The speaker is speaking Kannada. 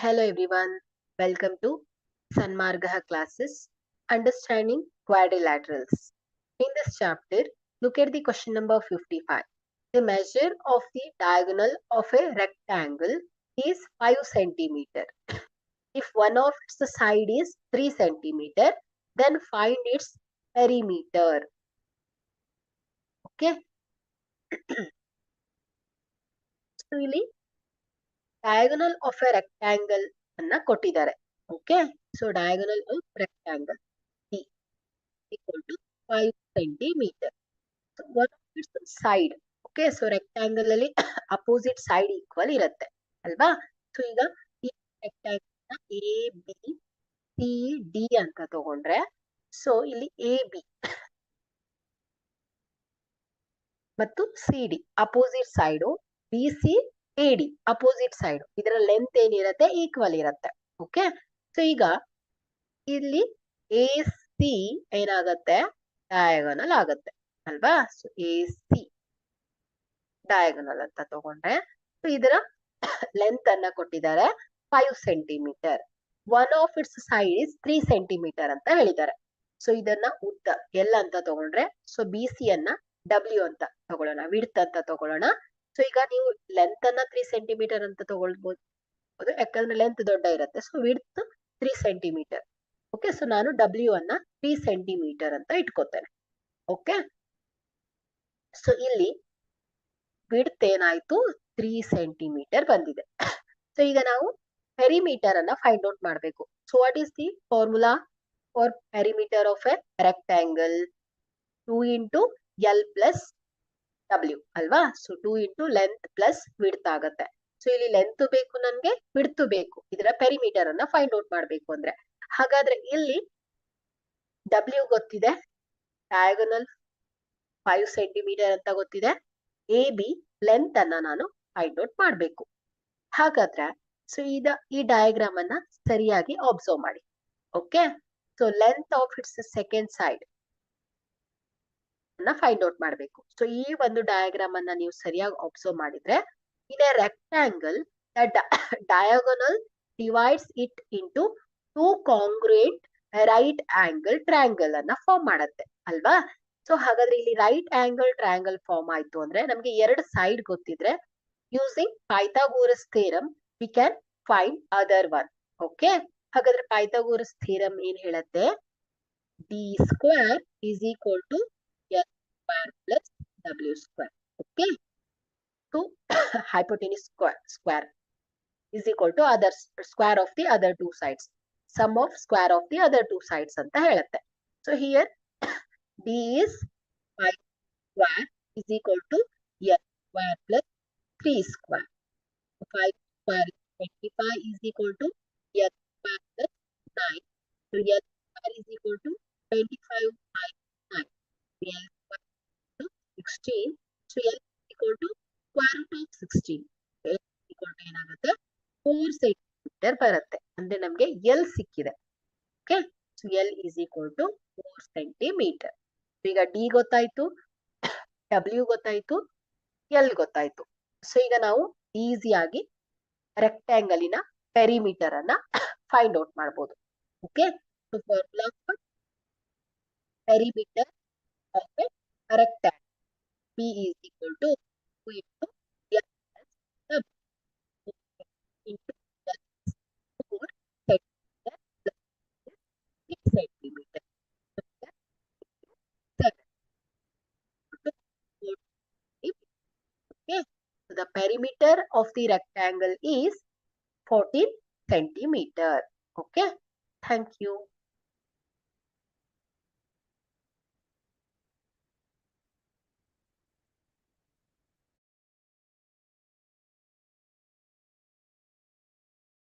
Hello everyone, welcome to Sanmargaha classes, Understanding Quadrilaterals. In this chapter, look at the question number 55. The measure of the diagonal of a rectangle is 5 centimeter. If one of its side is 3 centimeter, then find its perimeter. Okay. So, ಇಲ್ಲಿ diagonal of a rectangle ಅನ್ನ ಕೊಟ್ಟಿದ್ದಾರೆ. Okay. So, diagonal of rectangle D equal to 5 centimeter. So, one of its side. Okay. So, rectangle ಅಲ್ಲಿ opposite side equal ಇರುತ್ತೆ. ಅಲ್ವಾ? So, ಈಗ ಈ rectangle A, B, C, D ಅಂತ ತಗೊಂಡ್ರೆ, ಸೊ ಇಲ್ಲಿ AB ಮತ್ತು CD opposite side, BC AD opposite side, ಇದರ ಲೆಂತ್ ಏನಿರುತ್ತೆ ಈಕ್ವಲ್ ಇರುತ್ತೆ. ಓಕೆ. ಸೊ ಈಗ ಇಲ್ಲಿ AC ಏನಾಗತ್ತೆ ಡಯಾಗೋನಲ್ ಆಗತ್ತೆ ಅಲ್ವಾ? ಸೊ AC ಡಯಾಗೋನಲ್ ಅಂತ ತಗೊಂಡ್ರೆ, ಸೊ ಇದರ ಲೆಂತ್ ಅನ್ನ ಕೊಟ್ಟಿದ್ದಾರೆ 5 centimetre. One of it's side is 3 centimetre ಅಂತ ಹೇಳಿದ್ದಾರೆ. ಸೊ ಇದನ್ನ ಉದ್ದ ಎಲ್ ಅಂತ ತಗೊಂಡ್ರೆ, ಸೊ BC ಅನ್ನ W ಅಂತ ತಗೊಳ್ಳೋಣ, ವಿಡ್ತ್ ಅಂತ ತಗೊಳ್ಳೋಣ. ಸೊ ಈಗ ನೀವು ಲೆಂತ್ ಅನ್ನ 3 ಸೆಂಟಿಮೀಟರ್ ಅಂತ ತಗೊಳ್ಬಹುದು, ಯಾಕಂದ್ರೆ ಲೆಂತ್ ದೊಡ್ಡ ಇರುತ್ತೆ. So width 3 centimetre. Okay. So ನಾನು W ಅನ್ನ 3 ಸೆಂಟಿಮೀಟರ್ ಅಂತ ಇಟ್ಕೋತೇನೆ. ಓಕೆ. ಸೊ ಇಲ್ಲಿ ವಿಡ್ತ್ ಏನಾಯ್ತು 3 ಸೆಂಟಿಮೀಟರ್ ಬಂದಿದೆ. ಸೊ ಈಗ ನಾವು ಪೆರಿಮೀಟರ್ ಅನ್ನ ಫೈಂಡ್ ಔಟ್ ಮಾಡಬೇಕು. So what is the formula for perimeter of a rectangle? 2 into L plus W ಅಲ್ವಾ? So 2 into length plus width ಆಗತ್ತೆ. ಸೊ ಇಲ್ಲಿ ಲೆಂತ್ ಬೇಕು ನನ್ಗೆ, ವಿಡ್ತ್ ಬೇಕು, ಇದರ ಪೆರಿಮೀಟರ್ ಅನ್ನ ಫೈಂಡ್ ಔಟ್ ಮಾಡಬೇಕು ಅಂದ್ರೆ. ಹಾಗಾದ್ರೆ ಇಲ್ಲಿ ಡಬ್ಲ್ಯೂ ಗೊತ್ತಿದೆ, ಡಯಾಗೋನಲ್ 5 ಸೆಂಟಿಮೀಟರ್ ಅಂತ ಗೊತ್ತಿದೆ, AB ಲೆಂತ್ ಅನ್ನ ನಾನು ಫೈಂಡ್ ಔಟ್ ಮಾಡಬೇಕು. ಹಾಗಾದ್ರೆ ಸೊ ಈ ಡಯಾಗ್ರಾಮ್ ಅನ್ನ ಸರಿಯಾಗಿ ಅಬ್ಸರ್ವ್ ಮಾಡಿ. Okay. So length of it's second side ಅನ್ನ ಫೈಂಡ್ ಔಟ್ ಮಾಡಬೇಕು. ಸೊ ಈ ಒಂದು ಡಯಾಗ್ರಾಮ್ ಅನ್ನ ನೀವು ಸರಿಯಾಗಿ ಅಬ್ಸರ್ವ್ ಮಾಡಿದ್ರೆ, in a rectangle diagonal divides it into 2 ಕಾಂಗ್ರುಯೆಂಟ್ right angle triangle ಅನ್ನ ಫಾರ್ಮ್ ಮಾಡುತ್ತೆ ಅಲ್ವಾ? ಸೊ ಹಾಗಾದ್ರೆ ಇಲ್ಲಿ ರೈಟ್ ಆಂಗಲ್ ಟ್ರಯಾಂಗಲ್ ಫಾರ್ಮ್ ಆಯ್ತು ಅಂದ್ರೆ ನಮ್ಗೆ ಎರಡು ಸೈಡ್ ಗೊತ್ತಿದ್ರೆ, using Pythagoras theorem we can find other one. Okay. ಹಾಗಾದ್ರೆ ಪೈಥಾಗೋರಸ್ ಥಿಯರಮ್ ಏನ್ ಹೇಳುತ್ತೆ? D square is equal to L square plus W square. Okay. To hypotenuse square is equal to other square of the other two sides. Sum of square of the other two sides ಅಂತ ಹೇಳುತ್ತೆ. So here D is 5 square is equal to L square plus 3 square. 5 square is 25 is equal to L square plus 9. So L square is equal to 25 minus 9. L square is equal to 16. So L is equal to square root of 16. L is equal to ಏನಾಗುತ್ತೆ 4 ಸೆಂಟಿಮೀಟರ್ ಬರುತ್ತೆ. ಅಂದ್ರೆ ನಮ್ಗೆ L ಸಿಕ್ಕಿದೆ. Okay. So L is equal to 4 centimetre. ಈಗ D ಗೊತ್ತಾಯ್ತು, W ಗೊತ್ತಾಯ್ತು, L ಗೊತ್ತಾಯ್ತು. ಸೊ ಈಗ ನಾವು ಈಸಿಯಾಗಿ ರೆಕ್ಟ್ಯಾಂಗಲಿನ ಪೆರಿಮೀಟರ್ ಅನ್ನ ಫೈಂಡ್ ಔಟ್ ಮಾಡಬಹುದು. Okay. So formula for perimeter of a rectangle, P is equal to 2 into L plus W into L 4 centimeter plus 6 centimeter. Okay. So the perimeter of the rectangle is 14 centimeter. Okay. Thank you.